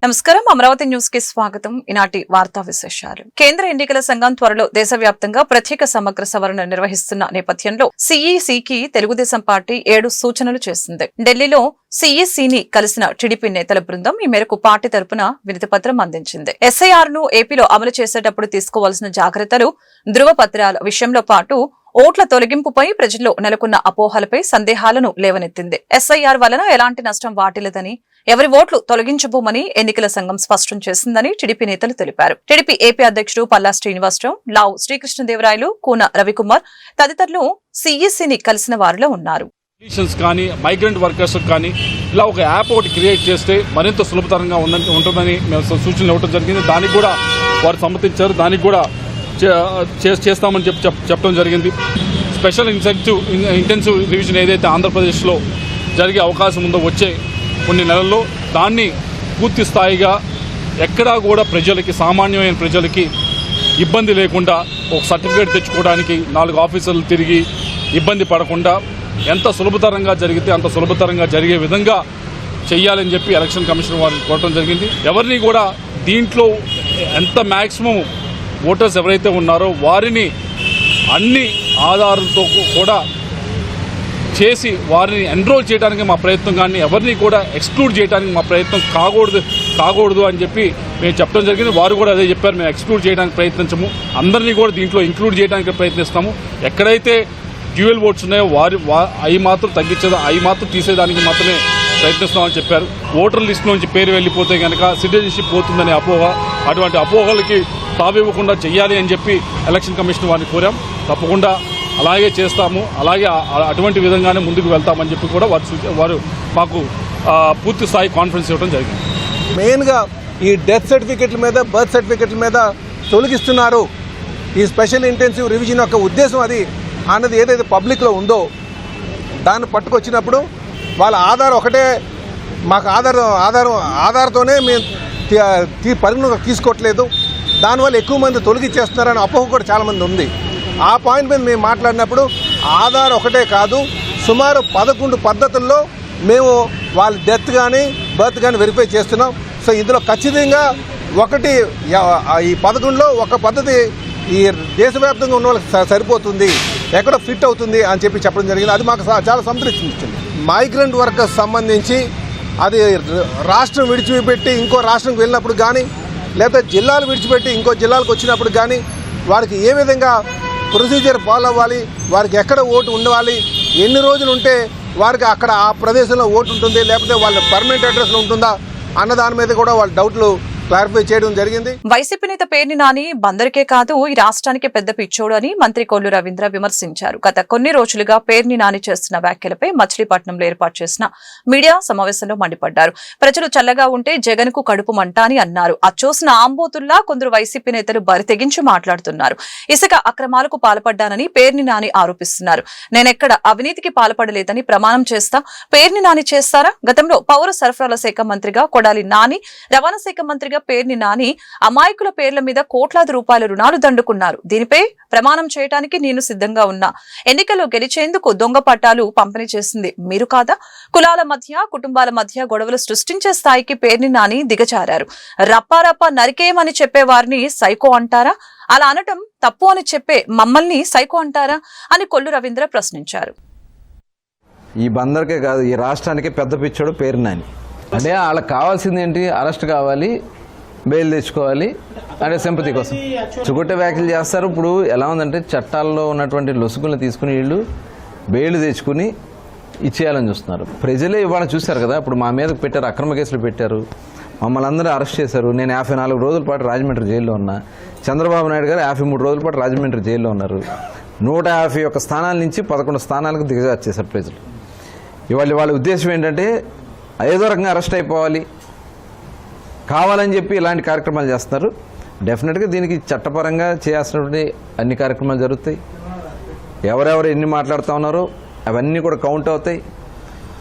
నమస్కారం అమరావతి న్యూస్ కి స్వాగతం. ఈనాటి వార్తా విశేషాలు. కేంద్ర ఎన్నికల సంఘం త్వరలో దేశవ్యాప్తంగా ప్రత్యేక సమగ్ర సవరణ నిర్వహిస్తున్న నేపథ్యంలో సిఈసికి తెలుగుదేశం పార్టీ 7 సూచనలు చేసింది. ఢిల్లీలో సిఈసిని కలిసిన టీడీపీ నేతల బృందం ఈ మేరకు పార్టీ తరపున వినతిపత్రం అందించింది. ఎస్ఐఆర్ ను ఏపీలో అమలు చేసేటప్పుడు తీసుకోవాల్సిన జాగ్రత్తలు, ధృవపత్రాల విషయంలో పాటు ఓట్ల తొలగింపుపై ప్రజల్లో నెలకొన్న అపోహలపై సందేహాలను లేవనెత్తింది. ఎస్ఐఆర్ వలన ఎలాంటి నష్టం వాటిల్లదని, ఎవరి ఓట్లు తొలగించబోమని ఎన్నికల సంఘం స్పష్టం చేసిందని టీడీపీ నేతలు తెలిపారు. టీడీపీ ఏపీ అధ్యక్షుడు పల్లా శ్రీనివాసరావు, లావు శ్రీకృష్ణదేవరాయలు, కూన రవికుమార్ తదితరులు సిఈసిని కలిసిన వారిలో ఉన్నారు. కానీ మైగ్రెంట్ వర్కర్స్ కానీ ఇలా ఒక యాప్ ఒకటి క్రియేట్ చేస్తే మరింత సులభతరంగా ఉంటుందని మేము సూచనలు ఇవ్వడం జరిగింది. దానికి కూడా వారు సమ్మతించారు. దానికి కూడా చేస్తామని చెప్పడం జరిగింది. స్పెషల్ ఇంటెన్సివ్ రివిజన్ ఏదైతే ఆంధ్రప్రదేశ్లో జరిగే అవకాశం ఉందో వచ్చే కొన్ని నెలల్లో దాన్ని పూర్తి స్థాయిగా ఎక్కడా కూడా ప్రజలకి, సామాన్యమైన ప్రజలకి ఇబ్బంది లేకుండా ఒక సర్టిఫికేట్ తెచ్చుకోవడానికి 4 ఆఫీసులు తిరిగి ఇబ్బంది పడకుండా ఎంత సులభతరంగా జరిగితే అంత సులభతరంగా జరిగే విధంగా చెయ్యాలని చెప్పి ఎలక్షన్ కమిషన్ వారిని కోరడం జరిగింది. ఎవరిని కూడా దీంట్లో ఎంత మ్యాక్సిమం ఓటర్స్ ఎవరైతే ఉన్నారో వారిని అన్ని ఆధారాలతో కూడా చేసి వారిని ఎన్రోల్ చేయడానికి మా ప్రయత్నం, కానీ ఎవరిని కూడా ఎక్స్క్లూడ్ చేయడానికి మా ప్రయత్నం కాకూడదు అని చెప్పి మేము చెప్పడం జరిగింది. వారు కూడా అదే చెప్పారు, మేము ఎక్స్క్లూడ్ చేయడానికి ప్రయత్నించము, అందరినీ కూడా దీంట్లో ఇంక్లూడ్ చేయడానికి ప్రయత్నిస్తాము. ఎక్కడైతే డ్యూయల్ ఓట్స్ ఉన్నాయో అవి మాత్రం అవి మాత్రం తీసేదానికి మాత్రమే ప్రయత్నిస్తామని చెప్పారు. ఓటర్ లిస్ట్ నుంచి పేరు వెళ్ళిపోతే కనుక సిటిజన్షిప్ పోతుందనే అపోహ, అటువంటి అపోహలకి తావివ్వకుండా చెయ్యాలి అని చెప్పి ఎలక్షన్ కమిషన్ వారిని కోరాం. తప్పకుండా అలాగే చేస్తాము, అలాగే అటువంటి విధంగానే ముందుకు వెళ్తామని చెప్పి కూడా వారు మాకు పూర్తి స్థాయి కాన్ఫిడెన్స్ ఇవ్వడం జరిగింది. మెయిన్గా ఈ డెత్ సర్టిఫికెట్ల మీద, బర్త్ సర్టిఫికెట్ల మీద తొలగిస్తున్నారు. ఈ స్పెషల్ ఇంటెన్సివ్ రివిజన్ యొక్క ఉద్దేశం అది అన్నది ఏదైతే పబ్లిక్లో ఉందో దాన్ని పట్టుకొచ్చినప్పుడు వాళ్ళ ఆధార్ ఒకటే, మాకు ఆధార్తోనే మేము పరిగణలోకి తీసుకోవట్లేదు, దానివల్ల ఎక్కువ మంది తొలగిచ్చేస్తున్నారని అపోహ కూడా చాలామంది ఉంది. ఆ పాయింట్ మీద మేము మాట్లాడినప్పుడు ఆధార్ ఒకటే కాదు, సుమారు 11 పద్ధతుల్లో మేము వాళ్ళ డెత్ కానీ బర్త్ కానీ వెరిఫై చేస్తున్నాం. సో ఇందులో ఖచ్చితంగా ఒకటి ఈ 11లో ఒక పద్ధతి ఈ దేశవ్యాప్తంగా ఉన్న వాళ్ళకి సరిపోతుంది, ఎక్కడో ఫిట్ అవుతుంది అని చెప్పడం జరిగింది. అది మాకు చాలా సంతృప్తినిచ్చింది. మైగ్రెంట్ వర్కర్స్ సంబంధించి అది రాష్ట్రం విడిచిపెట్టి ఇంకో రాష్ట్రంకి వెళ్ళినప్పుడు కానీ, లేకపోతే జిల్లాలు విడిచిపెట్టి ఇంకో జిల్లాలకు వచ్చినప్పుడు కానీ వారికి ఏ విధంగా ప్రొసీజర్ ఫాలో అవ్వాలి, వారికి ఎక్కడ ఓటు ఉండాలి, ఎన్ని రోజులు ఉంటే వారికి అక్కడ ఆ ప్రదేశంలో ఓటు ఉంటుంది, లేకపోతే వాళ్ళ పర్మనెంట్ అడ్రస్లో ఉంటుందా అన్న దాని మీద కూడా వాళ్ళ డౌట్లు క్లారిఫై చేయడం జరిగింది. వైసీపీ నేత పేర్ని నాని బందరికే కాదు ఈ రాష్ట్రానికి పెద్ద పిచ్చోడు అని మంత్రి కొల్లు రవీంద్ర విమర్శించారు. గత కొన్ని రోజులుగా పేర్ని నాని చేస్తున్న వ్యాఖ్యలపై మచిలీపట్నంలో ఏర్పాటు చేసిన మీడియా సమావేశంలో మండిపడ్డారు. ప్రజలు చల్లగా ఉంటే జగన్ కు కడుపు మంట అని అన్నారు. అచ్చోసిన ఆంబోతుల్లా కొందరు వైసీపీ నేతలు బరితెగించి మాట్లాడుతున్నారు. ఇసుక అక్రమాలకు పాల్పడ్డానని పేర్ని నాని ఆరోపిస్తున్నారు. నేనెక్కడ అవినీతికి పాల్పడలేదని ప్రమాణం చేస్తా, పేర్ని నాని చేస్తారా? గతంలో పౌర సరఫరాల శాఖ మంత్రిగా కొడాలి నాని, రవాణా శాఖ మంత్రిగా పేర్ని నాని అమాయకుల పేర్ల మీద కోట్లాది రూపాయల రుణాలు దండుకున్నారు. దీనిపై ప్రమాణం చేయడానికి నేను సిద్ధంగా ఉన్నా. ఎన్నికల్లో గెలిచేందుకు దొంగ పట్టాలు పంపిణీ చేసింది మీరు కాదా? కులాల మధ్య, కుటుంబాల మధ్య గొడవలు సృష్టించే స్థాయికి పేర్ని నాని దిగజారారు. రప్పారప్ప నరికేయమని చెప్పే వారిని సైకో అంటారా? అలా అనటం తప్పు అని చెప్పే మమ్మల్ని సైకో అంటారా అని కొల్లు రవీంద్ర ప్రశ్నించారు. ఈ బందర్కే కాదు ఈ రాష్ట్రానికి పెద్ద పిచ్చోడు పేర్ని నాని. అంటే వాళ్ళకి కావాల్సింది ఏంటి? అరెస్ట్ కావాలి, బెయిల్ తెచ్చుకోవాలి అంటే సింపతి కోసం చుగుట్ట వ్యాఖ్యలు చేస్తారు. ఇప్పుడు ఎలా ఉందంటే చట్టాల్లో ఉన్నటువంటి లొసుగులను తీసుకుని వీళ్ళు బెయిల్ తెచ్చుకుని ఇచ్చేయాలని చూస్తున్నారు. ప్రజలే ఇవాళ చూశారు కదా, ఇప్పుడు మా మీదకి పెట్టారు, అక్రమ కేసులు పెట్టారు, మమ్మల్ని అందరూ అరెస్ట్ చేశారు. నేను 54 రోజుల పాటు రాజమండ్రి జైల్లో ఉన్నా. చంద్రబాబు నాయుడు గారు 53 రోజుల పాటు రాజమండ్రి జైల్లో ఉన్నారు. 151 స్థానాల నుంచి 11 స్థానాలకు దిగజార్చేశారు ప్రజలు. ఇవాళ వాళ్ళ ఉద్దేశం ఏంటంటే ఏదో రకంగా అరెస్ట్ అయిపోవాలి, కావాలని చెప్పి ఇలాంటి కార్యక్రమాలు చేస్తున్నారు. డెఫినెట్గా దీనికి చట్టపరంగా చేయాల్సినటువంటి అన్ని కార్యక్రమాలు జరుగుతాయి. ఎవరెవరు ఎన్ని మాట్లాడుతూ ఉన్నారో అవన్నీ కూడా కౌంట్ అవుతాయి.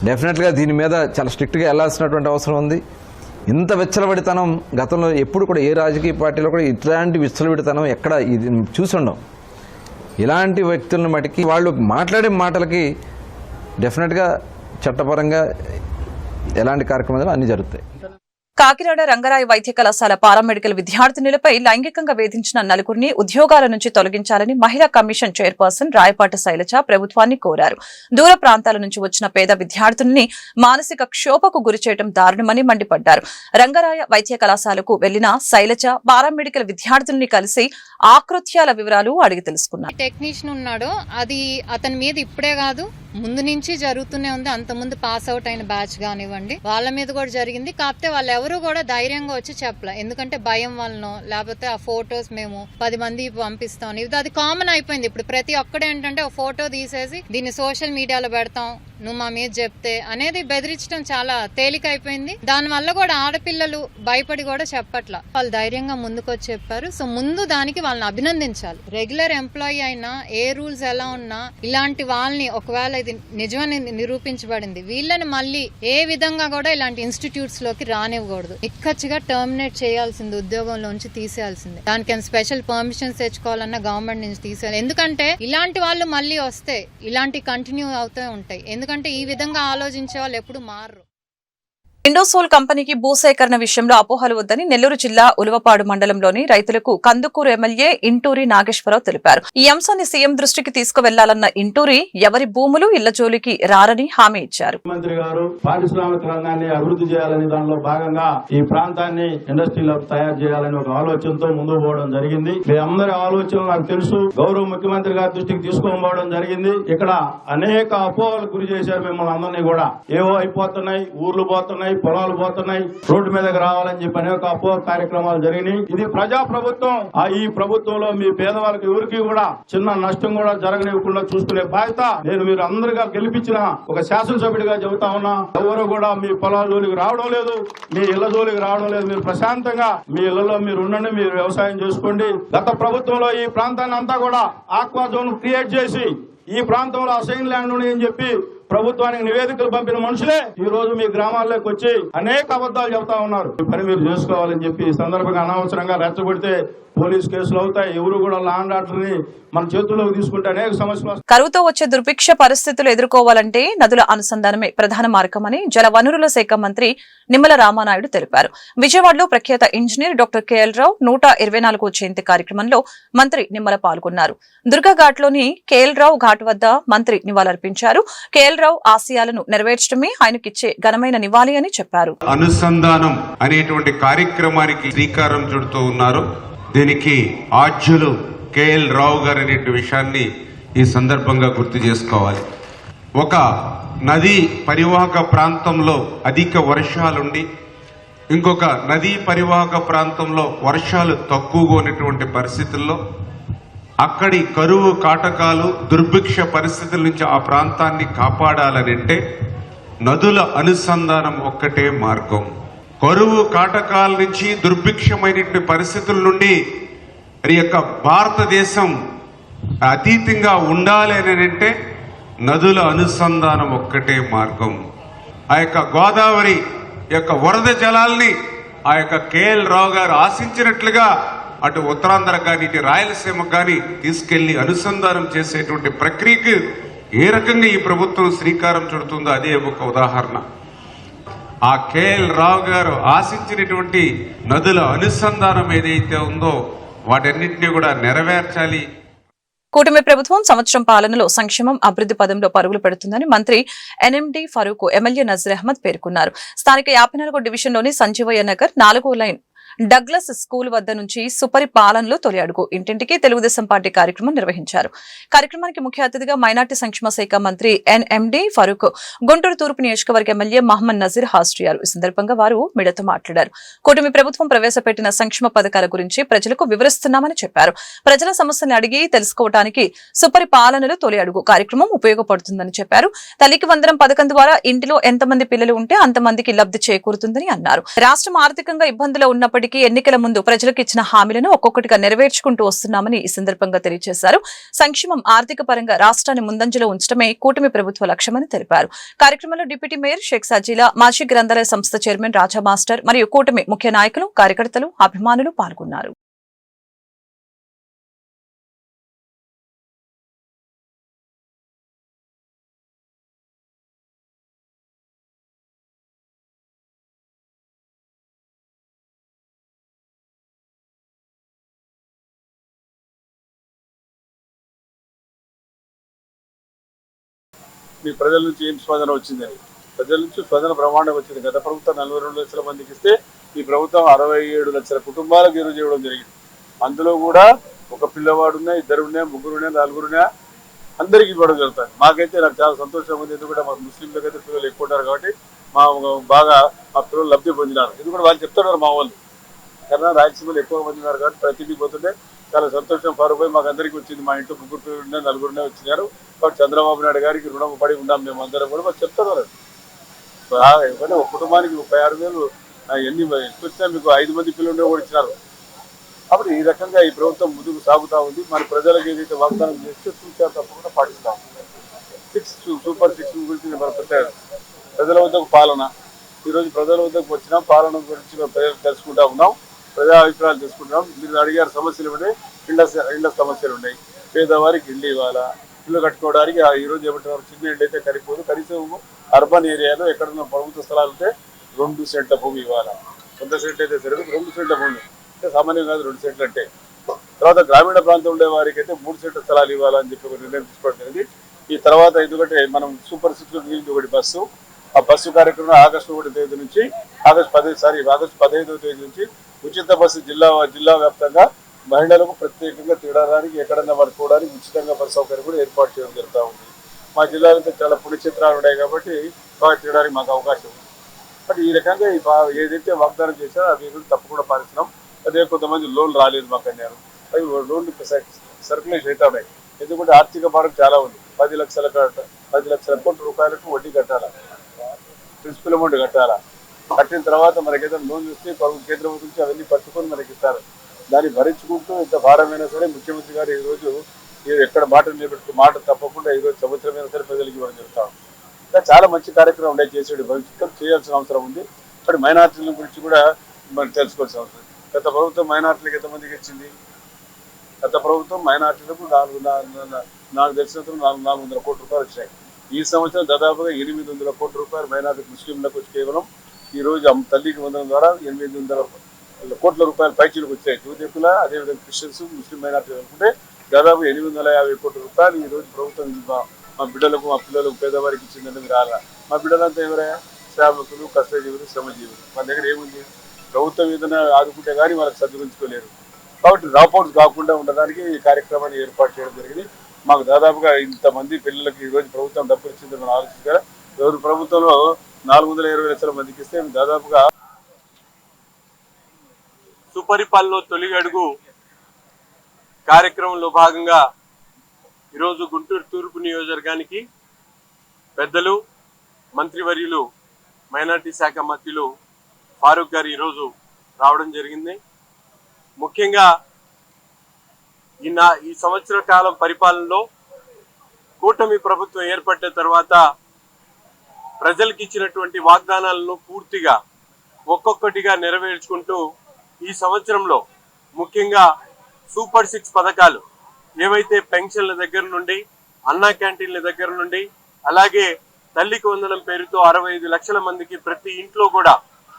డెఫినెట్గా దీని మీద చాలా స్ట్రిక్ట్గా వెళ్లాల్సినటువంటి అవసరం ఉంది. ఇంత విచ్చలవిడితనం గతంలో ఎప్పుడు కూడా ఏ రాజకీయ పార్టీలో కూడా ఇట్లాంటి విచ్చలవిడితనం ఎక్కడ ఇది చూసి ఉండం. ఇలాంటి వ్యక్తులను మటుకి వాళ్ళు మాట్లాడే మాటలకి డెఫినెట్గా చట్టపరంగా ఎలాంటి కార్యక్రమాలు అన్నీ జరుగుతాయి. కాకినాడ రంగరాయ వైద్య కళాశాల పారామెడికల్ విద్యార్థినులపై లైంగికంగా వేధించిన నలుగురిని ఉద్యోగాల నుంచి తొలగించాలని మహిళా కమిషన్ చైర్పర్సన్ రాయపాటి శైలజ ప్రభుత్వాన్ని కోరారు. దూర ప్రాంతాల నుంచి వచ్చిన పేద విద్యార్థుల్ని మానసిక క్షోభకు గురిచేయడం దారుణమని మండిపడ్డారు. రంగరాయ వైద్య కళాశాలకు వెళ్లిన శైలజ పారామెడికల్ విద్యార్థుల్ని కలిసి ఆకృత్యాల వివరాలు అడిగి తెలుసుకున్నారు. టెక్నీషియన్ ఉన్నాడో అది అతని మీద ఇప్పుడే కాదు ముందు నుంచి జరుగుతూనే ఉంది. అంతకుముందు పాస్ అవుట్ అయిన బ్యాచ్ కానివ్వండి వాళ్ళ మీద కూడా జరిగింది. కాకపోతే వాళ్ళు ఎవరు కూడా ధైర్యంగా వచ్చి చెప్పలే. ఎందుకంటే భయం వలనో లేకపోతే ఆ ఫొటోస్ మేము 10 మంది పంపిస్తాం ఇది అది కామన్ అయిపోయింది. ఇప్పుడు ప్రతి ఒక్కడు ఏంటంటే ఒక ఫోటో తీసేసి దీన్ని సోషల్ మీడియాలో పెడతాం, నువ్వు మా మీద చెప్తే అనేది బెదిరించడం చాలా తేలిక అయిపోయింది. దాని వల్ల కూడా ఆడపిల్లలు భయపడి కూడా చెప్పట్లా. వాళ్ళు ధైర్యంగా ముందుకు వచ్చి చెప్పారు. సో ముందు దానికి వాళ్ళని అభినందించాలి. రెగ్యులర్ ఎంప్లాయీ అయినా ఏ రూల్స్ ఎలా ఉన్నా ఇలాంటి వాళ్ళని ఒకవేళ ఇది నిజమని నిరూపించబడింది వీళ్ళని మళ్ళీ ఏ విధంగా కూడా ఇలాంటి ఇన్స్టిట్యూట్స్ లోకి రానివ్వకూడదు. ఇక్కచ్చిగా టర్మినేట్ చేయాల్సింది, ఉద్యోగంలోంచి తీసేయాల్సింది. దానికి స్పెషల్ పర్మిషన్స్ తెచ్చుకోవాలన్నా గవర్నమెంట్ నుంచి తీసేయాలి. ఎందుకంటే ఇలాంటి వాళ్ళు మళ్ళీ వస్తే ఇలాంటి కంటిన్యూ అవుతూ ఉంటాయి. ఎందుకంటే ఈ విధంగా ఆలోచించే వాళ్ళు ఎప్పుడు మారరు. ఇండోసోల్ కంపెనీకి భూసేకరణ విషయంలో అపోహలు వద్దని నెల్లూరు జిల్లా ఉలవపాడు మండలంలోని రైతులకు కందుకూరు ఎమ్మెల్యే ఇంటూరి నాగేశ్వరరావు తెలిపారు. ఈ అంశాన్ని సీఎం దృష్టికి తీసుకువెళ్లాలన్న ఇంటూరి ఎవరి భూములు ఇళ్ల జోలికి రారని హామీ ఇచ్చారు. ముఖ్యమంత్రి గారు పారిశ్రామిక రంగాన్ని అభివృద్ధి చేయాలని దానిలో భాగంగా ఈ ప్రాంతాన్ని ఇండస్ట్రీలో తయారు చేయాలని ఒక ఆలోచనతో ముందుకు పోవడం జరిగింది. మీ అందరి ఆలోచనలు నాకు తెలుసు. గౌరవ ముఖ్యమంత్రి గారి దృష్టికి తీసుకోవడం జరిగింది. ఇక్కడ అనేక అపోహలకు గురి చేశారు మిమ్మల్ని అందరినీ కూడా. ఏవో అయిపోతున్నాయి, ఊర్లు పోతున్నాయి, పొలాలు పోతున్నాయి, రోడ్డు మీదకి రావాలని చెప్పి అనేక అపోహ కార్యక్రమాలు జరిగినాయి. ఇది ప్రజా ప్రభుత్వం. ఈ ప్రభుత్వంలో మీ పేదవాళ్ళకి ఎవరికి కూడా చిన్న నష్టం కూడా జరగనివ్వకుండా చూసుకునే బాధ్యత నేను మీరు అందరిగా గెలిపించిన ఒక శాసనసభ్యుడిగా చెబుతా ఉన్నా. ఎవరు కూడా మీ పొలాల జోలికి రావడం లేదు, మీ ఇళ్ల జోలికి రావడం లేదు. మీరు ప్రశాంతంగా మీ ఇళ్లలో మీరు ఉండండి, మీరు వ్యవసాయం చేసుకోండి. గత ప్రభుత్వంలో ఈ ప్రాంతాన్ని అంతా కూడా ఆక్వా జోన్ క్రియేట్ చేసి ఈ ప్రాంతంలో అసైన్ ల్యాండ్ ఉంది అని చెప్పి ప్రభుత్వానికి నివేదికలు పంపిన మనుషులే ఈ రోజు మీ గ్రామాల్లోకి వచ్చి అనేక అబద్దాలు చెబుతా ఉన్నారు. ఈ పని మీరు చేసుకోవాలని చెప్పి ఈ సందర్భంగా అనవసరంగా రెచ్చగొడితే పోలీస్ కేసులు అవుతాయి. ఎవరు కూడా లా అండ్ ఆర్డర్ ని మన చేతుల్లోకి తీసుకుంటే అనేక సమస్యలు. కరువుతో వచ్చే దుర్భిక్ష పరిస్థితులు ఎదుర్కోవాలంటే నదుల అనుసంధానమే ప్రధాన మార్గమని జలవనరుల శాఖ మంత్రి నిమ్మల రామానాయుడు తెలిపారు. విజయవాడలో ప్రఖ్యాత ఇంజనీర్ డాక్టర్ కేఎల్ రావు 124వ జయంతి కార్యక్రమంలో మంత్రి నిమ్మల పాల్గొన్నారు. దుర్గాఘాట్లోని కేఎల్ రావు ఘాట్ వద్ద మంత్రి నివాళులర్పించారు. కేఎల్ రావు ఆశయాలను నెరవేర్చడమే ఆయనకిచ్చే ఘనమైన నివాళి అని చెప్పారు. అనుసంధానం అనేటువంటి కార్యక్రమానికి శ్రీకారం చుడుతూ ఉన్నారు. దీనికి ఆద్యులు కేఎల్ రావు గారు అనే విషయాన్ని ఈ సందర్భంగా గుర్తు చేసుకోవాలి. ఒక నదీ పరివాహక ప్రాంతంలో అధిక వర్షాలుండి ఇంకొక నదీ పరివాహక ప్రాంతంలో వర్షాలు తక్కువగా ఉన్నటువంటి పరిస్థితుల్లో అక్కడి కరువు కాటకాలు దుర్భిక్ష పరిస్థితుల నుంచి ఆ ప్రాంతాన్ని కాపాడాలనంటే నదుల అనుసంధానం ఒక్కటే మార్గం. కరువు కాటకాల నుంచి దుర్భిక్షమైనటువంటి పరిస్థితుల నుండి ఈ యొక్క భారతదేశం అతీతంగా ఉండాలి అని అంటే నదుల అనుసంధానం ఒక్కటే మార్గం. ఆ యొక్క గోదావరి యొక్క వరద జలాల్ని ఆ యొక్క కేఎల్ రావు గారు ఆశించినట్లుగా అటు ఉత్తరాంధ్ర కానీ ఇటు రాయలసీమకు కానీ తీసుకెళ్లి అనుసంధానం చేసేటువంటి ప్రక్రియకు ఏ రకంగా ఈ ప్రభుత్వం శ్రీకారం చుడుతుందో అదే ఒక ఉదాహరణ. ఆ కేఎల్ రావు గారు ఆశించినటువంటి నదుల అనుసంధానం ఏదైతే ఉందో వాటన్నింటినీ కూడా నెరవేర్చాలి. కూటమి ప్రభుత్వం సంవత్సరం పాలనలో సంక్షేమం అభివృద్ధి పదంలో పరుగులు పెడుతుందని మంత్రి ఎన్ఎండి ఫరూక్ ఎమ్మెల్యే నజీర్ అహ్మద్ పేర్కొన్నారు. స్థానిక 54వ డివిజన్లోని సంజీవయ్య నగర్ 4వ లైన్ డగ్లస్ స్కూల్ వద్ద నుంచి సుపరిపాలనలో తొలి అడుగు ఇంటింటికి తెలుగుదేశం పార్టీ కార్యక్రమం నిర్వహించారు. కార్యక్రమానికి ముఖ్య అతిథిగా మైనార్టీ సంక్షేమ శాఖ మంత్రి ఎన్ఎండి ఫరూక్, గుంటూరు తూర్పు నియోజకవర్గ ఎమ్మెల్యే మహమ్మద్ నజీర్ హాజరయ్యారు. ఈ సందర్భంగా వారు మీడియాతో మాట్లాడారు. కూటమి ప్రభుత్వం ప్రవేశపెట్టిన సంక్షేమ పథకాల గురించి ప్రజలకు వివరిస్తున్నామని చెప్పారు. ప్రజల సమస్యలను అడిగి తెలుసుకోవడానికి సుపరిపాలనలో తొలి అడుగు కార్యక్రమం ఉపయోగపడుతుందని చెప్పారు. తల్లికి వందనం పథకం ద్వారా ఇంటిలో ఎంతమంది పిల్లలు ఉంటే అంతమందికి లబ్ధి చేకూరుతుందని అన్నారు. రాష్ట్రం ఆర్థికంగా ఇబ్బందులు ఉన్నప్పటికీ ఎన్నికల ముందు ప్రజలకు ఇచ్చిన హామీలను ఒక్కొక్కటిగా నెరవేర్చుకుంటూ వస్తున్నామని ఈ సందర్భంగా తెలియజేశారు. సంక్షేమం ఆర్థిక పరంగా రాష్ట్రాన్ని ముందంజలో ఉంచడమే కూటమి ప్రభుత్వ లక్ష్యమని తెలిపారు. కార్యక్రమంలో డిప్యూటీ మేయర్ షేక్ సజీలా, మాజీ గ్రంథాలయ సంస్థ చైర్మన్ రాజా మాస్టర్ మరియు కూటమి ముఖ్య నాయకులు, కార్యకర్తలు, అభిమానులు పాల్గొన్నారు. మీ ప్రజల నుంచి ఏం స్పందన వచ్చిందని. ప్రజల నుంచి స్పందన బ్రహ్మాండం వచ్చింది. గత ప్రభుత్వం 42 లక్షల మందికి ఇస్తే ఈ ప్రభుత్వం 67 లక్షల కుటుంబాలకు ఈరోజు ఇవ్వడం జరిగింది. అందులో కూడా ఒక పిల్లవాడున్నా, 2 ఉన్నా, 3 ఉన్నా, 4 ఉన్నా అందరికీ ఇవ్వడం జరుగుతుంది. మాకైతే నాకు చాలా సంతోషంగా ఉంది. ఎందుకంటే మా ముస్లింలకు అయితే పిల్లలు ఎక్కువ ఉంటారు కాబట్టి బాగా మా పిల్లలు లబ్ధి పొందినారు. ఎందుకంటే వాళ్ళు చెప్తున్నారు మా వాళ్ళు కన్నా రాయలసీమలో ఎక్కువ మంది ఉన్నారు కాబట్టి ప్రతిదీ పోతుంటే చాలా సంతోషం. ఫారూక్ భాయ్ మాకు అందరికీ వచ్చింది. మా ఇంట్లో 3 పిల్లలు ఉన్నా, 4 ఉన్నా వచ్చినారు. కాబట్టి చంద్రబాబు నాయుడు గారికి రుణం పడి ఉన్నాం మేము అందరం కూడా. మాకు చెప్తున్నారు ఇవన్నీ ఒక కుటుంబానికి 36,000 ఎన్ని వచ్చినా మీకు 5 మంది పిల్లలు కూడా ఇచ్చినారు. కాబట్టి ఈ రకంగా ఈ ప్రభుత్వం ముందుకు సాగుతూ ఉంది. మన ప్రజలకు ఏదైతే వాగ్దానం చేస్తే చూసా తప్పకుండా పాటిస్తాం. 6 సూపర్ 6 గురించి మన ప్రజల వద్దకు పాలన. ఈరోజు ప్రజల వద్దకు వచ్చిన పాలన గురించి మేము ప్రజలు తెలుసుకుంటా ఉన్నాం. ప్రజా అభిప్రాయాలు తెలుసుకుంటున్నాం. మీరు అడిగారు సమస్యలు ఉన్నాయి, ఇళ్ళ సమస్యలు ఉన్నాయి. పేదవారికి ఇల్లు ఇవ్వాలా, ఇల్లు కట్టుకోవడానికి ఈరోజు ఏమంటున్నారు, చిన్న ఇల్లు అయితే సరిపోదు. కనీసం అర్బన్ ఏరియాలో ఎక్కడన్నా ప్రభుత్వ స్థలాలు ఉంటే 2 సెంట్ల భూమి ఇవ్వాలా. 100 సెంట్లు అయితే సరిపోదు, 2 సెంట్ల భూమి అంటే సామాన్యం కాదు 2 సెంట్లు అంటే. తర్వాత గ్రామీణ ప్రాంతం ఉండే వారికి అయితే 3 సెంట్ల స్థలాలు ఇవ్వాలని చెప్పి ఒక నిర్ణయం తీసుకోవడం జరిగింది. ఈ తర్వాత ఎందుకంటే మనం సూపర్ 6 ఒకటి బస్సు, ఆ బస్సు కార్యక్రమం ఆగస్టు 1వ తేదీ నుంచి ఆగస్టు 15వ తేదీ నుంచి ఉచిత బస్సు జిల్లా వ్యాప్తంగా మహిళలకు ప్రత్యేకంగా తిరగడానికి ఎక్కడన్నా పడుకోవడానికి ఉచితంగా బస్సు సౌకర్యం కూడా ఏర్పాటు చేయడం జరుగుతూ ఉంది. మా జిల్లాలో చాలా పుణ్యక్షేత్రాలు ఉన్నాయి కాబట్టి బాగా తిరగడానికి మాకు అవకాశం ఉంది. బట్ ఈ రకంగా ఏదైతే వాగ్దానం చేశారో అవి తప్పకుండా పాటిస్తున్నాం. అదే కొంతమంది లోన్లు రాలేదు మాకు అన్నారు. అవి లోన్లు సర్క్యులేషన్ అవుతా ఉన్నాయి. ఎందుకంటే ఆర్థిక భారం చాలా ఉంది. 10 లక్షల కోట్ల రూపాయలకు వడ్డీ కట్టాలా, ప్రిన్సిపల్ అమౌంట్ కట్టాలా. కట్టిన తర్వాత మనకైతే లోన్ ఇస్తే కేంద్ర ప్రభుత్వం నుంచి అవన్నీ పట్టుకొని మనకి ఇస్తారు. దాన్ని భరించుకుంటూ ఎంత భారమైనా సరే ముఖ్యమంత్రి గారు ఈరోజు ఎక్కడ మాట తప్పకుండా ఈరోజు సంవత్సరమైనా సరే ప్రజలకు ఇవ్వడం జరుగుతాం. ఇంకా చాలా మంచి కార్యక్రమం ఉండే చేసేది భవిష్యత్తులో చేయాల్సిన అవసరం ఉంది. బట్ మైనార్టీల గురించి కూడా మనం తెలుసుకోవాల్సిన అవసరం. గత ప్రభుత్వం మైనార్టీలకు ఎంతమందికి ఇచ్చింది? గత ప్రభుత్వం మైనార్టీలకు నాకు తెలిసినంత 400 కోట్ల రూపాయలు వచ్చాయి. ఈ సంవత్సరం దాదాపుగా 800 కోట్ల రూపాయలు మైనార్టీ ముస్లింలకు వచ్చి కేవలం ఈ రోజు తల్లికి వందనం ద్వారా 800 కోట్ల రూపాయలు పైచీలకు వచ్చాయి. జ్యోతికుల అదేవిధంగా క్రిస్టియన్స్ ముస్లిం మైనార్టీ అనుకుంటే దాదాపు 850 కోట్ల రూపాయలు ఈ రోజు ప్రభుత్వం మా బిడ్డలకు మా పిల్లలకు పేదవారికి ఇచ్చిందంటే మీరు రాలా. మా బిడ్డలంతా ఎవరైనా శ్రామికులు, కష్టజీవులు, శ్రమజీవులు. మన దగ్గర ఏముంది? ప్రభుత్వం ఏదైనా ఆదుకుంటే కానీ వాళ్ళకి సర్దుకుంచుకోలేరు. కాబట్టి డ్రాప్అవుట్స్ కాకుండా ఉండడానికి ఈ కార్యక్రమాన్ని ఏర్పాటు చేయడం జరిగింది. మాకు దాదాపుగా ఇంతమంది పిల్లలకి ఈరోజు ప్రభుత్వం డబ్బులు ఇచ్చిందని మనం ఆలోచించారా? ఎవరు ప్రభుత్వంలో 420 లక్షల మందికి ఇస్తే దాదాపుగా సుపరిపాలనలో తొలి అడుగు కార్యక్రమంలో భాగంగా ఈరోజు గుంటూరు తూర్పు నియోజకవర్గానికి పెద్దలు మంత్రివర్యులు మైనార్టీ శాఖ మంత్రులు ఫారూక్ గారు ఈరోజు రావడం జరిగింది. ముఖ్యంగా ఈ సంవత్సర కాలం పరిపాలనలో కూటమి ప్రభుత్వం ఏర్పడిన తర్వాత ప్రజలకు ఇచ్చినటువంటి వాగ్దానాలను పూర్తిగా ఒక్కొక్కటిగా నెరవేర్చుకుంటూ ఈ సంవత్సరంలో ముఖ్యంగా సూపర్ 6 పథకాలు ఏవైతే పెన్షన్ల దగ్గర నుండి, అన్నా క్యాంటీన్ల దగ్గర నుండి, అలాగే తల్లికి వందనం పేరుతో 65 లక్షల మందికి ప్రతి ఇంట్లో కూడా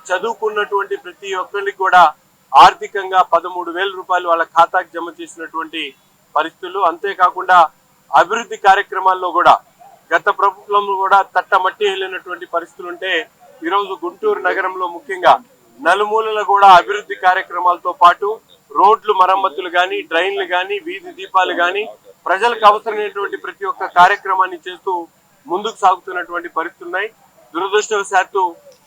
చదువుకున్నటువంటి ప్రతి ఒక్కరికి కూడా ఆర్థికంగా 13,000 రూపాయలు వాళ్ళ ఖాతాకు జమ చేసినటువంటి పరిస్థితులు. అంతేకాకుండా అభివృద్ధి కార్యక్రమాల్లో కూడా గత ప్రభుత్వంలో కూడా తట్టమట్టి వెళ్ళినటువంటి పరిస్థితులు ఉంటే ఈరోజు గుంటూరు నగరంలో ముఖ్యంగా నలుమూలల కూడా అభివృద్ధి కార్యక్రమాలతో పాటు రోడ్లు మరమ్మతులు కానీ, డ్రైన్లు కానీ, వీధి దీపాలు కానీ, ప్రజలకు అవసరమైనటువంటి ప్రతి ఒక్క కార్యక్రమాన్ని చేస్తూ ముందుకు సాగుతున్నటువంటి పరిస్థితులు ఉన్నాయి. దురదృష్టవశాత్తు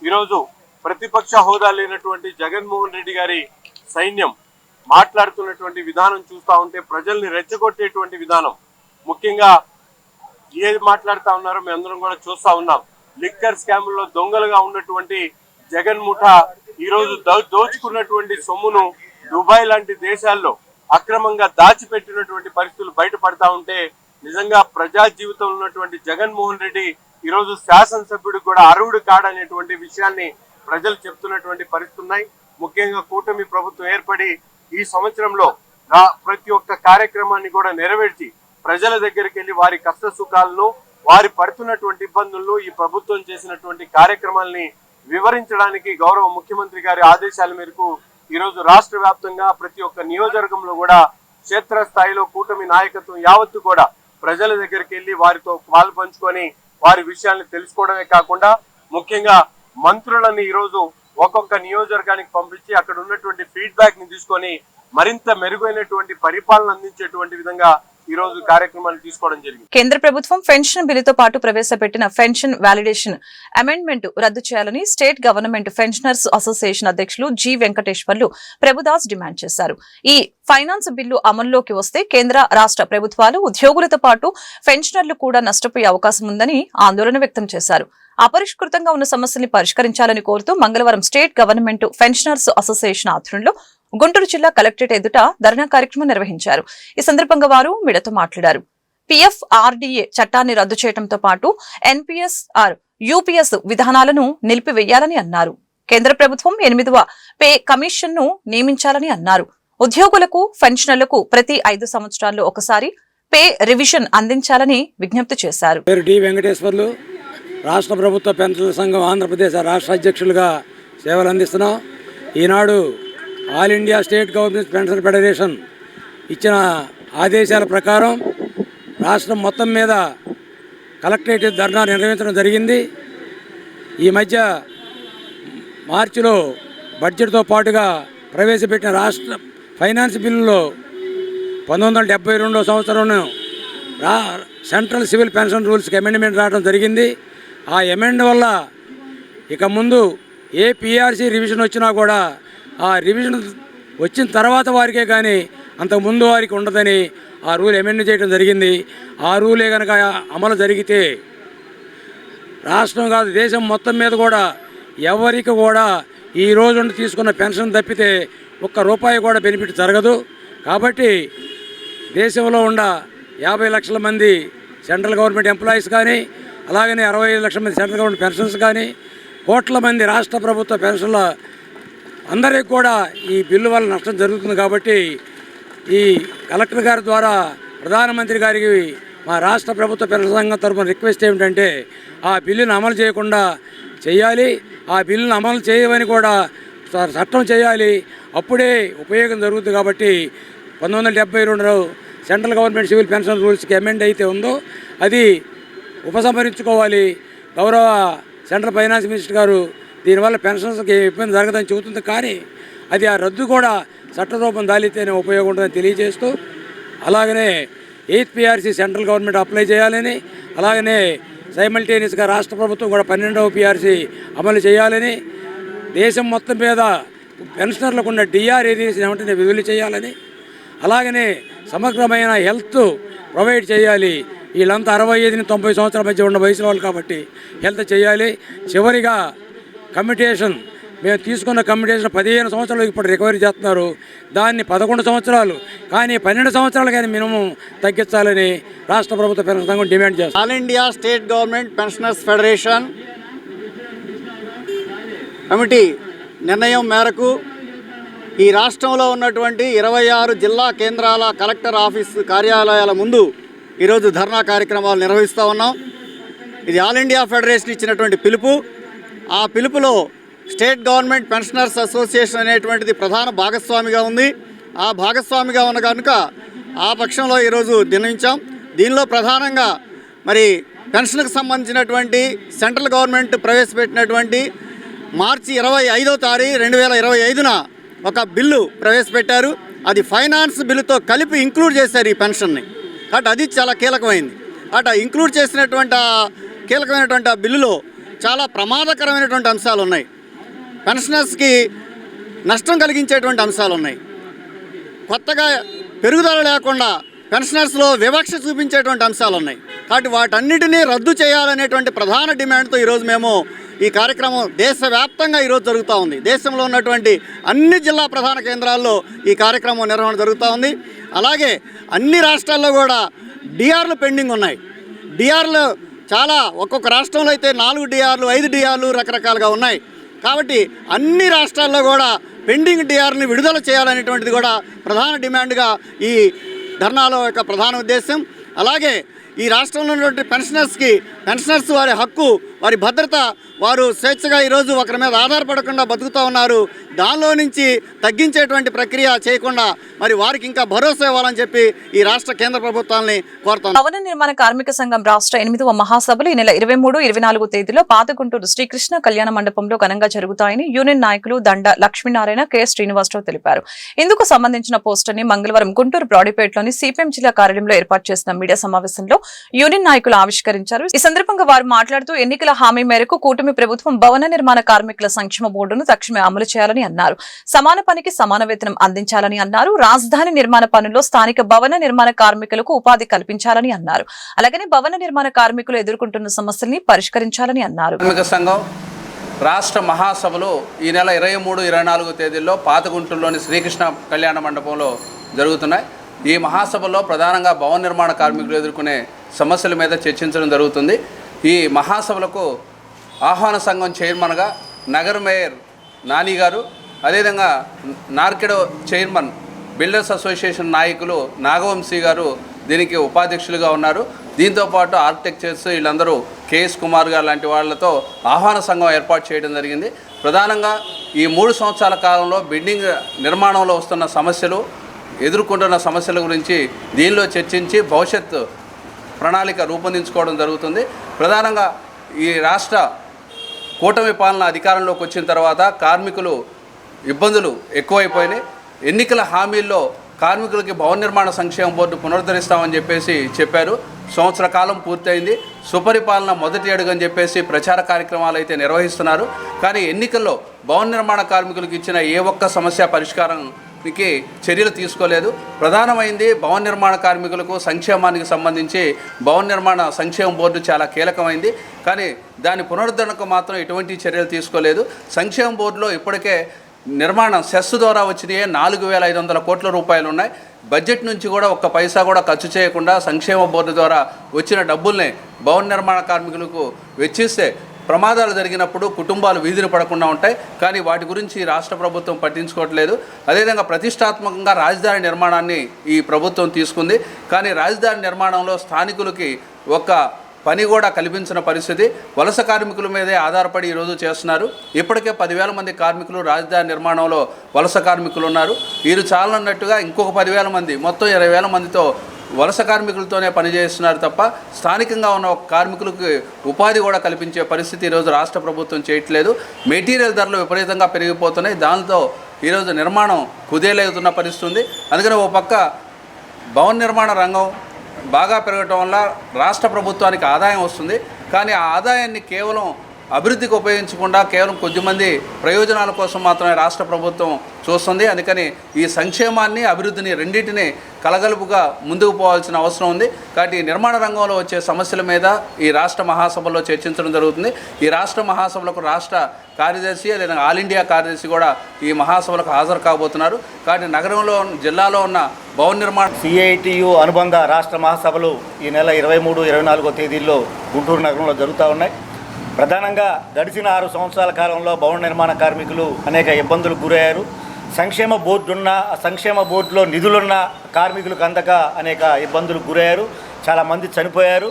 ఈరోజు ప్రతిపక్ష హోదా లేనటువంటి జగన్మోహన్ రెడ్డి గారి సైన్యం మాట్లాడుతున్నటువంటి విధానం చూస్తూ ఉంటే ప్రజల్ని రెచ్చగొట్టేటువంటి విధానం. ముఖ్యంగా ఏది మాట్లాడుతూ ఉన్నారో మేము అందరం కూడా చూస్తా ఉన్నాం. లిక్కర్ స్కామ్లో దొంగలుగా ఉన్నటువంటి జగన్ ముఠా ఈరోజు దోచుకున్నటువంటి సొమ్మును దుబాయ్ లాంటి దేశాల్లో అక్రమంగా దాచిపెట్టినటువంటి పరిస్థితులు బయటపడతా ఉంటే నిజంగా ప్రజా జీవితంలో ఉన్నటువంటి జగన్మోహన్ రెడ్డి ఈరోజు శాసనసభ్యుడికి కూడా అర్హుడు కాడనేటువంటి విషయాన్ని ప్రజలు చెప్తున్నటువంటి పరిస్థితులు ఉన్నాయి. ముఖ్యంగా కూటమి ప్రభుత్వం ఏర్పడి ఈ సంవత్సరంలో ప్రతి ఒక్క కార్యక్రమాన్ని కూడా నెరవేర్చి ప్రజల దగ్గరికి వెళ్లి వారి కష్ట సుఖాలను, వారి పడుతున్నటువంటి ఇబ్బందులను, ఈ ప్రభుత్వం చేసినటువంటి కార్యక్రమాలని వివరించడానికి గౌరవ ముఖ్యమంత్రి గారి ఆదేశాల మేరకు ఈరోజు రాష్ట్ర వ్యాప్తంగా ప్రతి ఒక్క నియోజకవర్గంలో కూడా క్షేత్రస్థాయిలో కూటమి నాయకత్వం యావత్తు కూడా ప్రజల దగ్గరికి వెళ్లి వారితో పాలు పంచుకొని వారి విషయాల్ని తెలుసుకోవడమే కాకుండా ముఖ్యంగా మంత్రులను ఈరోజు ఒక్కొక్క నియోజకవర్గానికి పంపించి అక్కడ ఉన్నటువంటి ఫీడ్బ్యాక్ ని తీసుకొని మరింత మెరుగైనటువంటి పరిపాలన అందించేటువంటి విధంగా ఈ రోజు కార్యక్రమాన్ని తీసుకోవడం జరిగింది. కేంద్ర ప్రభుత్వం పెన్షన్ బిల్లుతో పాటు ప్రవేశపెట్టిన పెన్షన్ వాలిడేషన్ అమెండ్మెంట్ రద్దు చేయాలని స్టేట్ గవర్నమెంట్ పెన్షనర్స్ అసోసియేషన్ అధ్యక్షులు జి వెంకటేశ్వర్లు ప్రభుదాస్ డిమాండ్ చేశారు. ఈ ఫైనాన్స్ బిల్లు అమల్లోకి వస్తే కేంద్ర రాష్ట్ర ప్రభుత్వాలు ఉద్యోగులతో పాటు పెన్షనర్లు కూడా నష్టపోయే అవకాశం ఉందని ఆందోళన వ్యక్తం చేశారు. అపరిష్కృతంగా ఉన్న సమస్యల్ని పరిష్కరించాలని కోరుతూ మంగళవారం స్టేట్ గవర్నమెంట్ పెన్షనర్స్ అసోసియేషన్ ఆధ్వర్యంలో గుంటూరు జిల్లా కలెక్టరేట్ ఎదుట ధర్నా కార్యక్రమం నిర్వహించారు. ఈ సందర్భంగా వారు మీడియాతో మాట్లాడారు. PFRDA చట్టాన్ని రద్దు చేయడంతో పాటు NPS, UPS విధానాలను నిలిపివేయాలని అన్నారు. కేంద్ర ప్రభుత్వం 8వ పే కమిషన్ ను నియమించాలని అన్నారు. ఉద్యోగులకు, పెన్షనర్లకు ప్రతి 5 సంవత్సరాల్లో ఒకసారి పే రివిజన్ అందించాలని విజ్ఞప్తి చేశారు. వెంకటేశ్వర్లు, రాష్ట్ర ప్రభుత్వ పెన్షన్ల సంఘం ఆంధ్రప్రదేశ్ రాష్ట్ర అధ్యక్షులుగా సేవలు అందిస్తున్నాం. ఈనాడు all India state government pension federation ఇచ్చిన ఆదేశాల ప్రకారం రాష్ట్రం మొత్తం మీద కలెక్టరేట్ ధర్నా నిర్వహించడం జరిగింది. ఈ మధ్య మార్చిలో బడ్జెట్తో పాటుగా ప్రవేశపెట్టిన రాష్ట్ర ఫైనాన్స్ బిల్లులో 1972 సంవత్సరంలో సెంట్రల్ సివిల్ పెన్షన్ రూల్స్కి అమెండ్మెంట్ రావడం జరిగింది. ఆ అమెండ్ వల్ల ఇక ముందు ఏ PRC రివిజన్ వచ్చినా కూడా ఆ రివిజన్ వచ్చిన తర్వాత వారికే కానీ అంతకుముందు వారికి ఉండదని ఆ రూల్ అమెండ్ చేయడం జరిగింది. ఆ రూలే కనుక అమలు జరిగితే రాష్ట్రం కాదు దేశం మొత్తం మీద కూడా ఎవరికి కూడా ఈ రోజు తీసుకున్న పెన్షన్ తప్పితే ₹1 కూడా బెనిఫిట్ జరగదు. కాబట్టి దేశంలో ఉన్న 50 లక్షల మంది సెంట్రల్ గవర్నమెంట్ ఎంప్లాయీస్ కానీ, అలాగనే 65 లక్షల మంది సెంట్రల్ గవర్నమెంట్ పెన్షన్స్ కానీ, కోట్ల మంది రాష్ట్ర ప్రభుత్వ పెన్షన్ల అందరికీ కూడా ఈ బిల్లు వల్ల నష్టం జరుగుతుంది. కాబట్టి ఈ కలెక్టర్ గారి ద్వారా ప్రధానమంత్రి గారికి మా రాష్ట్ర ప్రభుత్వ పెన్షన్ సంఘం తరఫున రిక్వెస్ట్ ఏమిటంటే ఆ బిల్లును అమలు చేయకుండా చేయాలి. ఆ బిల్లును అమలు చేయమని కూడా చట్టం చేయాలి. అప్పుడే ఉపయోగం జరుగుతుంది. కాబట్టి 1972 సెంట్రల్ గవర్నమెంట్ సివిల్ పెన్షన్ రూల్స్కి అమెండ్ అయితే ఉందో అది ఉపసంహరించుకోవాలి. గౌరవ సెంట్రల్ ఫైనాన్స్ మినిస్టర్ గారు దీనివల్ల పెన్షన్స్కి ఇబ్బంది జరగదని చెబుతుంది. కానీ అది ఆ రద్దు కూడా చట్టరూపం దాలితేనే ఉపయోగం ఉంటుందని తెలియజేస్తూ, అలాగనే 8th PRC central government apply చేయాలని, అలాగనే సైమల్టేనియస్గా రాష్ట్ర ప్రభుత్వం కూడా 12వ PRC అమలు చేయాలని, దేశం మొత్తం మీద పెన్షనర్లకు ఉన్న DR ఏరియాస్ వెంటనే విడుదల చేయాలని, అలాగనే సమగ్రమైన హెల్త్ ప్రొవైడ్ చేయాలి. వీళ్ళంతా 65-90 సంవత్సరాల మధ్య ఉన్న వయసు వాళ్ళు కాబట్టి హెల్త్ చేయాలి. చివరిగా కమ్యూటేషన్ మేము తీసుకున్న కమ్యూటేషన్ 15 సంవత్సరాలు ఇప్పుడు రికవరీ చేస్తున్నారు. దాన్ని 11 సంవత్సరాలు కానీ 12 సంవత్సరాలు కానీ మినిమం తగ్గించాలని రాష్ట్ర ప్రభుత్వ పెన్షన్ సంఘం డిమాండ్ చేస్తుంది. All India state government pensioners federation committee నిర్ణయం మేరకు ఈ రాష్ట్రంలో ఉన్నటువంటి 26 జిల్లా కేంద్రాల కలెక్టర్ ఆఫీస్ కార్యాలయాల ముందు ఈరోజు ధర్నా కార్యక్రమాలు నిర్వహిస్తూ ఉన్నాం. ఇది ఆల్ ఇండియా ఫెడరేషన్ ఇచ్చినటువంటి పిలుపు. ఆ పిలుపులో స్టేట్ గవర్నమెంట్ పెన్షనర్స్ అసోసియేషన్ అనేటువంటిది ప్రధాన భాగస్వామిగా ఉంది. ఆ భాగస్వామిగా ఉన్న కనుక ఆ పక్షంలో ఈరోజు నిర్ణయించాం. దీనిలో ప్రధానంగా మరి పెన్షన్కు సంబంధించినటువంటి సెంట్రల్ గవర్నమెంట్ ప్రవేశపెట్టినటువంటి మార్చి 25వ తారీఖు 2025న ఒక బిల్లు ప్రవేశపెట్టారు. అది ఫైనాన్స్ బిల్లుతో కలిపి ఇంక్లూడ్ చేశారు ఈ పెన్షన్ని. కాబట్టి అది చాలా కీలకమైంది. అట ఇంక్లూడ్ చేసినటువంటి కీలకమైనటువంటి ఆ బిల్లులో చాలా ప్రమాదకరమైనటువంటి అంశాలు ఉన్నాయి. పెన్షనర్స్కి నష్టం కలిగించేటువంటి అంశాలు ఉన్నాయి. కొత్తగా పెరుగుదల లేకుండా పెన్షనర్స్లో వివక్ష చూపించేటువంటి అంశాలు ఉన్నాయి. కాబట్టి వాటన్నిటినీ రద్దు చేయాలనేటువంటి ప్రధాన డిమాండ్తో ఈరోజు మేము ఈ కార్యక్రమం దేశవ్యాప్తంగా ఈరోజు జరుగుతూ ఉంది. దేశంలో ఉన్నటువంటి అన్ని జిల్లా ప్రధాన కేంద్రాల్లో ఈ కార్యక్రమం నిర్వహణ జరుగుతూ ఉంది. అలాగే అన్ని రాష్ట్రాల్లో కూడా డిఆర్లు పెండింగ్ ఉన్నాయి. డిఆర్లు చాలా ఒక్కొక్క రాష్ట్రంలో అయితే 4 డిఆర్లు 5 డిఆర్లు రకరకాలుగా ఉన్నాయి. కాబట్టి అన్ని రాష్ట్రాల్లో కూడా పెండింగ్ డిఆర్ని విడుదల చేయాలనేటువంటిది కూడా ప్రధాన డిమాండ్గా ఈ ధర్నాలో యొక్క ప్రధాన ఉద్దేశం. అలాగే ఈ రాష్ట్రంలో ఉన్నటువంటి పెన్షనర్స్కి పెన్షనర్స్ వారి హక్కు, వారి భద్రత, వారు స్వేచ్ఛగా ఈరోజు ఒకరి మీద ఆధారపడకుండా బతుకుతూ ఉన్నారు. దానిలో నుంచి తగ్గించేటువంటి ప్రక్రియ చేయకుండా మరి వారికి ఇంకా భరోసా ఇవ్వాలని చెప్పి ఈ రాష్ట్ర కేంద్ర ప్రభుత్వాన్ని కోరుతాను. భవన నిర్మాణ కార్మిక సంఘం రాష్ట్ర 8వ మహాసభలు ఈ నెల 23, 24 తేదీలో పాత గుంటూరు శ్రీకృష్ణ కళ్యాణ మండపంలో ఘనంగా జరుగుతాయని యూనియన్ నాయకులు దండ లక్ష్మీనారాయణ, కె. శ్రీనివాసరావు తెలిపారు. ఇందుకు సంబంధించిన పోస్టర్ ని మంగళవారం గుంటూరు బ్రాడీపేటలోని సిపిఎం జిల్లా కార్యాలయంలో ఏర్పాటు చేసిన మీడియా సమావేశంలో యూనియన్ నాయకులు ఆవిష్కరించారు. ఈ సందర్భంగా వారు మాట్లాడుతూ ఎన్నికల హామీ మేరకు కూటమి ప్రభుత్వం భవన నిర్మాణ కార్మికుల సంక్షేమ బోర్డును తక్షణమే అమలు చేయాలని అన్నారు. సమాన పనికి సమాన వేతనం అందించాలని అన్నారు. రాజధాని నిర్మాణ పనుల్లో స్థానిక భవన నిర్మాణ కార్మికులకు ఉపాధి కల్పించాలని అన్నారు. అలాగనే భవన నిర్మాణ కార్మికులు ఎదుర్కొంటున్న సమస్యల్ని పరిష్కరించాలని అన్నారు. కార్మిక సంఘం రాష్ట్ర మహాసభలు ఈ నెల 23, 24 తేదీల్లో పాత గుంటూరులోని శ్రీకృష్ణ కళ్యాణ మండపంలో జరుగుతున్నాయి. ఈ మహాసభలో ప్రధానంగా భవన నిర్మాణ కార్మికులు ఎదుర్కొనే సమస్యల మీద చర్చించడం జరుగుతుంది. ఈ మహాసభలకు ఆహ్వాన సంఘం చైర్మన్గా నగర మేయర్ నాని గారు, అదేవిధంగా నార్కెడో చైర్మన్ బిల్డర్స్ అసోసియేషన్ నాయకులు నాగవంశీ గారు దీనికి ఉపాధ్యక్షులుగా ఉన్నారు. దీంతోపాటు ఆర్కిటెక్చర్స్ వీళ్ళందరూ కేఎస్ కుమార్ గారు లాంటి వాళ్ళతో ఆహ్వాన సంఘం ఏర్పాటు చేయడం జరిగింది. ప్రధానంగా ఈ 3 సంవత్సరాల కాలంలో బిల్డింగ్ నిర్మాణంలో వస్తున్న సమస్యలు, ఎదుర్కొంటున్న సమస్యల గురించి దీనిలో చర్చించి భవిష్యత్ ప్రణాళిక రూపొందించుకోవడం జరుగుతుంది. ప్రధానంగా ఈ రాష్ట్ర కూటమి పాలన అధికారంలోకి వచ్చిన తర్వాత కార్మికులు ఇబ్బందులు ఎక్కువైపోయినాయి. ఎన్నికల హామీల్లో కార్మికులకి భవన నిర్మాణ సంక్షేమ బోర్డు పునరుద్ధరిస్తామని చెప్పారు. సంవత్సర కాలం పూర్తయింది. సుపరిపాలన మొదటి అడుగు అని చెప్పేసి ప్రచార కార్యక్రమాలు అయితే నిర్వహిస్తున్నారు. కానీ ఎన్నికల్లో భవన నిర్మాణ కార్మికులకు ఇచ్చిన ఏ ఒక్క సమస్య పరిష్కారానికి చర్యలు తీసుకోలేదు. ప్రధానమైంది భవన నిర్మాణ కార్మికులకు సంక్షేమానికి సంబంధించి భవన నిర్మాణ సంక్షేమ బోర్డు చాలా కీలకమైంది. కానీ దాని పునరుద్ధరణకు మాత్రం ఎటువంటి చర్యలు తీసుకోలేదు. సంక్షేమ బోర్డులో ఇప్పటికే నిర్మాణం సెస్ ద్వారా వచ్చినాయే 4,500 కోట్ల రూపాయలు ఉన్నాయి. బడ్జెట్ నుంచి కూడా ఒక్క పైసా కూడా ఖర్చు చేయకుండా సంక్షేమ బోర్డు ద్వారా వచ్చిన డబ్బుల్ని భవన నిర్మాణ కార్మికులకు వెచ్చిస్తే ప్రమాదాలు జరిగినప్పుడు కుటుంబాలు వీధిని పడకుండా ఉంటాయి. కానీ వాటి గురించి రాష్ట్ర ప్రభుత్వం పట్టించుకోవట్లేదు. అదేవిధంగా ప్రతిష్టాత్మకంగా రాజధాని నిర్మాణాన్ని ఈ ప్రభుత్వం తీసుకుంది. కానీ రాజధాని నిర్మాణంలో స్థానికులకి ఒక్క పని కూడా కల్పించిన పరిస్థితి. వలస కార్మికుల మీదే ఆధారపడి ఈరోజు చేస్తున్నారు. ఇప్పటికే 10,000 మంది కార్మికులు రాజధాని నిర్మాణంలో వలస కార్మికులు ఉన్నారు. వీరు చాలన్నట్టుగా ఇంకొక 10,000 మంది, మొత్తం 20,000 మందితో వలస కార్మికులతోనే పనిచేస్తున్నారు తప్ప స్థానికంగా ఉన్న కార్మికులకు ఉపాధి కూడా కల్పించే పరిస్థితి ఈరోజు రాష్ట్ర ప్రభుత్వం చేయట్లేదు. మెటీరియల్ ధరలు విపరీతంగా పెరిగిపోతున్నాయి. దాంతో ఈరోజు నిర్మాణం కుదేలవుతున్న పరిస్థితి ఉంది. అందుకని ఓ పక్క భవన నిర్మాణ రంగం బాగా పెరగటం వల్ల రాష్ట్ర ప్రభుత్వానికి ఆదాయం వస్తుంది. కానీ ఆ ఆదాయాన్ని కేవలం అభివృద్ధికి ఉపయోగించకుండా కేవలం కొద్దిమంది ప్రయోజనాల కోసం మాత్రమే రాష్ట్ర ప్రభుత్వం చూస్తుంది. అందుకని ఈ సంక్షేమాన్ని, అభివృద్ధిని రెండింటిని కలగలుపుగా ముందుకు పోవాల్సిన అవసరం ఉంది. కాబట్టి నిర్మాణ రంగంలో వచ్చే సమస్యల మీద ఈ రాష్ట్ర మహాసభలో చర్చించడం జరుగుతుంది. ఈ రాష్ట్ర మహాసభలకు రాష్ట్ర కార్యదర్శి, లేదా ఆల్ ఇండియా కార్యదర్శి కూడా ఈ మహాసభలకు హాజరు కాబోతున్నారు. కాబట్టి నగరంలో, జిల్లాలో ఉన్న భవన నిర్మాణ సిఐటియు అనుబంధ రాష్ట్ర మహాసభలు ఈ నెల 23, 24 తేదీల్లో గుంటూరు నగరంలో జరుగుతూ ఉన్నాయి. ప్రధానంగా గడిచిన 6 సంవత్సరాల కాలంలో భవన నిర్మాణ కార్మికులు అనేక ఇబ్బందులు గురయ్యారు. సంక్షేమ బోర్డులో నిధులున్న కార్మికులకు అందక అనేక ఇబ్బందులకు గురయ్యారు. చాలామంది చనిపోయారు.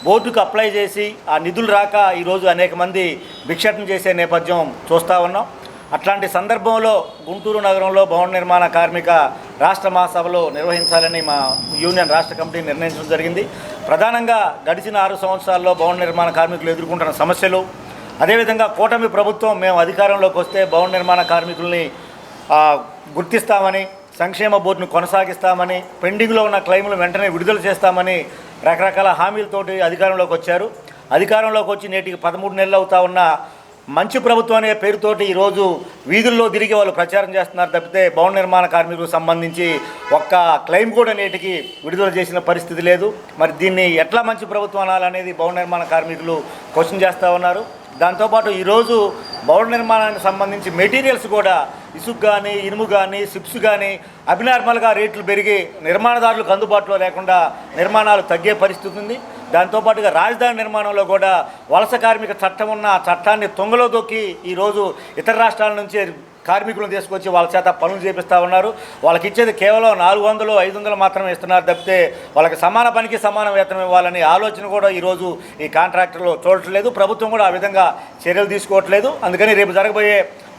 బోర్డుకు అప్లై చేసి ఆ నిధులు రాక ఈరోజు అనేక మంది భిక్షాటన చేసే నేపథ్యం చూస్తూ ఉన్నాం. అట్లాంటి సందర్భంలో గుంటూరు నగరంలో భవన నిర్మాణ కార్మిక రాష్ట్ర మహాసభలో నిర్వహించాలని మా యూనియన్ రాష్ట్ర కమిటీ నిర్ణయించడం జరిగింది. ప్రధానంగా గడిచిన 6 సంవత్సరాల్లో భవన నిర్మాణ కార్మికులు ఎదుర్కొంటున్న సమస్యలు, అదేవిధంగా కూటమి ప్రభుత్వం మేము అధికారంలోకి వస్తే భవన నిర్మాణ కార్మికుల్ని గుర్తిస్తామని, సంక్షేమ బోర్డును కొనసాగిస్తామని, పెండింగ్లో ఉన్న క్లెయిములు వెంటనే విడుదల చేస్తామని రకరకాల హామీలతోటి అధికారంలోకి వచ్చారు. అధికారంలోకి వచ్చి నేటికి 13 నెలలు అవుతా ఉన్న మంచి ప్రభుత్వం అనే పేరుతోటి ఈరోజు వీధుల్లో తిరిగి వాళ్ళు ప్రచారం చేస్తున్నారు తప్పితే భవన నిర్మాణ కార్మికులకు సంబంధించి ఒక్క క్లెయిమ్ కూడా నేటికి విడుదల చేసిన పరిస్థితి లేదు. మరి దీన్ని ఎట్లా మంచి ప్రభుత్వం అనాలనేది భవన నిర్మాణ కార్మికులు క్వశ్చన్ చేస్తూ ఉన్నారు. దాంతోపాటు ఈరోజు భవన నిర్మాణానికి సంబంధించి మెటీరియల్స్ కూడా ఇసుక కానీ, ఇనుము కానీ, సిప్స్ కానీ అభినార్మల్గా రేట్లు పెరిగి నిర్మాణదారులకు అందుబాటులో లేకుండా నిర్మాణాలు తగ్గే పరిస్థితి ఉంది. దాంతోపాటుగా రాజధాని నిర్మాణంలో కూడా వలస కార్మిక చట్టం ఉన్న చట్టాన్ని తొంగలో దొక్కి ఈరోజు ఇతర రాష్ట్రాల నుంచి కార్మికులను తీసుకొచ్చి వాళ్ళ చేత పనులు చేపిస్తూ ఉన్నారు. వాళ్ళకి ఇచ్చేది కేవలం 400, 500 మాత్రమే ఇస్తున్నారు తప్పితే వాళ్ళకి సమాన పనికి సమాన వేతనం ఇవ్వాలనే ఆలోచన కూడా ఈరోజు ఈ కాంట్రాక్టర్లు చూడట్లేదు. ప్రభుత్వం కూడా ఆ విధంగా చర్యలు తీసుకోవట్లేదు. అందుకని రేపు జరగబోయే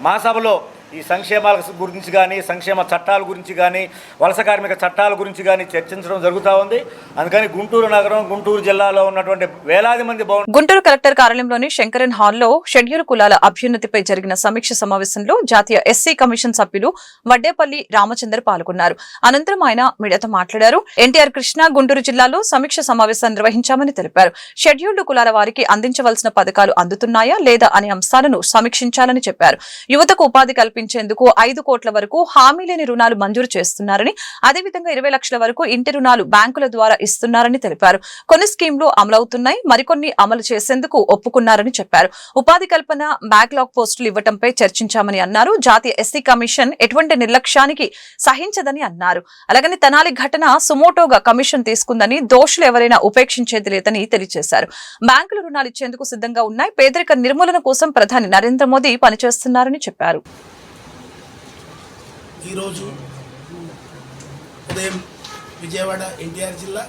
మహాసభలో ఈ సంక్షేమాల గురించి కానీ, సంక్షేమ చట్టాల గురించి కానీ, వలస కార్మిక చట్టాల గురించి కానీ చర్చించడం జరుగుతూ ఉంది. అందుకని గుంటూరు నగరం, గుంటూరు జిల్లాలో ఉన్నటువంటి వేలాది మంది గుంటూరు కలెక్టర్ కార్యాలయంలోని శంకరన్ హాల్లో షెడ్యూల్ కులాల అభ్యున్నతిపై జరిగిన సమీక్ష సమావేశంలో జాతీయ ఎస్సీ కమిషన్ సభ్యులు వడ్డేపల్లి రామచందర్ పాల్గొన్నారు. అనంతరం ఆయన మీడియాతో మాట్లాడారు. ఎన్టీఆర్ కృష్ణా గుంటూరు జిల్లాలో సమీక్ష సమావేశాన్ని నిర్వహించామని తెలిపారు. షెడ్యూల్డ్ కులాల వారికి అందించవలసిన పథకాలు అందుతున్నాయా లేదా అనే అంశాలను సమీక్షించాలని చెప్పారు. యువతకు ఉపాధి కల్పించేందుకు 5 కోట్ల వరకు హామీ లేని రుణాలు మంజూరు చేస్తున్నారని, అదేవిధంగా 20 లక్షల వరకు ఇంటి రుణాలు బ్యాంకుల ద్వారా ఇస్తున్నారని తెలిపారు. కొన్ని స్కీంలు అమలవుతున్నాయి, మరికొన్ని అమలు చేసేందుకు ఒప్పుకున్నారని చెప్పారు. ఉపాధి కల్పన, బ్యాక్లాగ్ పోస్టులు ఇవ్వడంపై చర్చించామని అన్నారు. జాతీయ ఎస్సీ కమిషన్ ఎటువంటి నిర్లక్ష్యానికి సహించదని అన్నారు. అలాగని తెనాలి ఘటన సుమోటోగా కమిషన్ తీసుకుందని, దోషులు ఎవరైనా ఉపేక్షించేది లేదని తెలియజేశారు. బ్యాంకులు రుణాలు ఇచ్చేందుకు సిద్ధంగా ఉన్నాయి. పేదరిక నిర్మూలన కోసం ప్రధాని నరేంద్ర మోదీ పనిచేస్తున్నారని చెప్పారు. ఈరోజు ఉదయం విజయవాడ ఎన్టీఆర్ జిల్లా,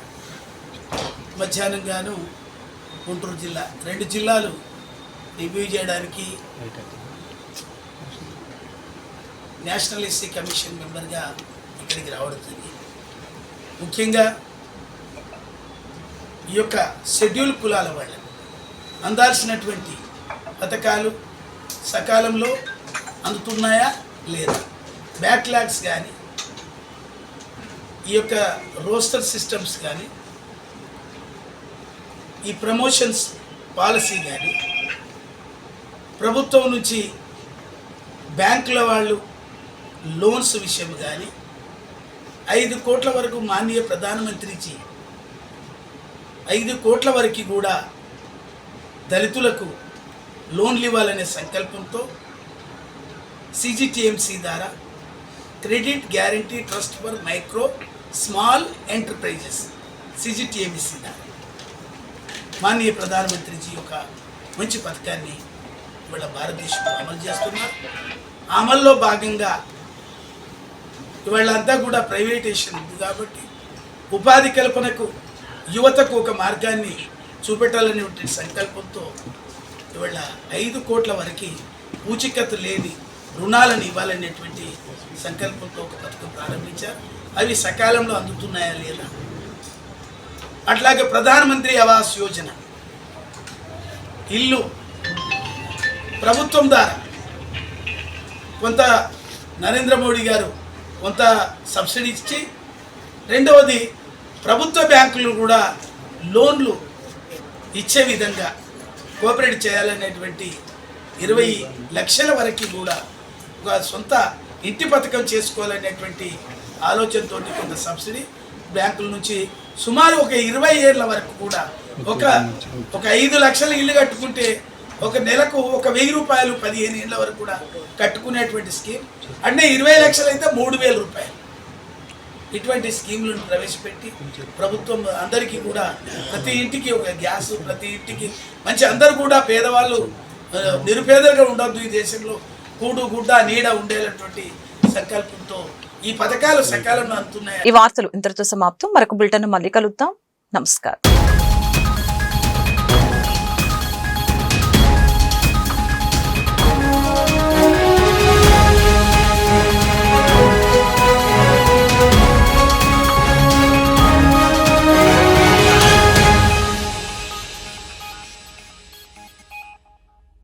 మధ్యాహ్నం గాను గుంటూరు జిల్లా, 2 జిల్లాలు రివ్యూ చేయడానికి నేషనల్ ఎస్సీ కమిషన్ మెంబర్గా ఇక్కడికి రావడం జరిగింది. ముఖ్యంగా ఈ యొక్క షెడ్యూల్ కులాల వాళ్ళ అందాల్సినటువంటి పథకాలు సకాలంలో అందుతున్నాయా లేదా, బ్యాక్లాగ్స్ కానీ, ఈ యొక్క రోస్టర్ సిస్టమ్స్ కానీ, ఈ ప్రమోషన్స్ పాలసీ కానీ, ప్రభుత్వం నుంచి బ్యాంకుల వాళ్ళు లోన్స్ విషయం కానీ, 5 కోట్ల వరకు మాననీయ ప్రధానమంత్రికి 5 కోట్ల వరకు కూడా దళితులకు లోన్లు ఇవ్వాలనే సంకల్పంతో సిజిటిఎంసి ద్వారా credit guarantee trust for micro small enterprises CGTMC ద్వారా మాననీయ ప్రధానమంత్రిజీ ఒక మంచి పథకాన్ని ఇవాళ భారతదేశంలో అమలు చేస్తున్నారు. అమల్లో భాగంగా ఇవాళ అంతా కూడా ప్రైవేటేషన్ ఉంది కాబట్టి ఉపాధి కల్పనకు యువతకు ఒక మార్గాన్ని చూపెట్టాలనే సంకల్పంతో ఇవాళ 5 కోట్ల వరకు పూచికత్తు లేని రుణాలను ఇవ్వాలనేటువంటి సంకల్పంతో ఒక పథకం ప్రారంభించారు. అవి సకాలంలో అందుతున్నాయా లేదా, అట్లాగే ప్రధానమంత్రి ఆవాస్ యోజన ఇల్లు ప్రభుత్వం ద్వారా కొంత నరేంద్ర మోడీ గారు కొంత సబ్సిడీ ఇచ్చి, రెండవది ప్రభుత్వ బ్యాంకులు కూడా లోన్లు ఇచ్చే విధంగా కోఆపరేట్ చేయాలనేటువంటి 20 లక్షల వరకు కూడా ఒక సొంత ఇంటి పథకం చేసుకోవాలనేటువంటి ఆలోచనతో కొంత సబ్సిడీ బ్యాంకుల నుంచి సుమారు ఒక 20 ఏళ్ల వరకు కూడా ఒక 5 లక్షల ఇల్లు కట్టుకుంటే ఒక నెలకు ఒక 1000 రూపాయలు 15 ఏళ్ల వరకు కూడా కట్టుకునేటువంటి స్కీమ్. అంటే 20 లక్షలు అయితే 3000 రూపాయలు. ఇటువంటి స్కీములను ప్రవేశపెట్టి ప్రభుత్వం అందరికీ కూడా ప్రతి ఇంటికి ఒక గ్యాస్, ప్రతి ఇంటికి మంచి, అందరూ కూడా పేదవాళ్ళు నిరుపేదలుగా ఉండొద్దు, ఈ దేశంలో కూడు గుడ్డ నీడ ఉండేటటువంటి సంకల్పంతో ఈ పథకాలు సకాలంలో అందుతున్నాయి. ఈ వార్తలు ఇంతటితో సమాప్తం. మరొక బులెటిన్ మళ్ళీ కలుద్దాం. నమస్కారం.